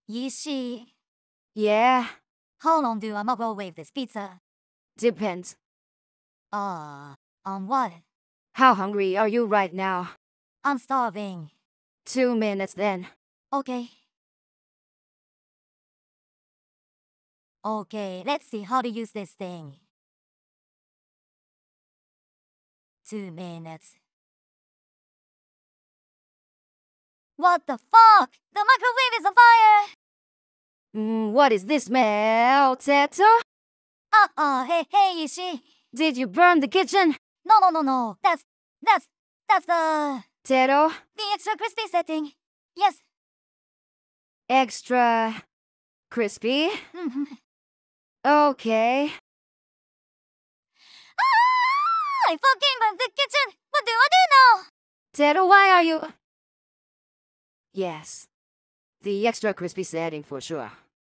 Yishi, Yeah, how long do I microwave this pizza? depends. On what? How hungry are you right now? I'm starving. 2 minutes then. Okay. Okay, let's see how to use this thing. 2 minutes. What the fuck? The microwave is on fire! What is this smell, Teto? Hey, Yishi. Did you burn the kitchen? No. That's the Teto, extra crispy setting. Yes. extra crispy? Mhm. Okay. I fucking burnt the kitchen! What do I do now? Teto, why are you... Yes, the extra crispy setting for sure.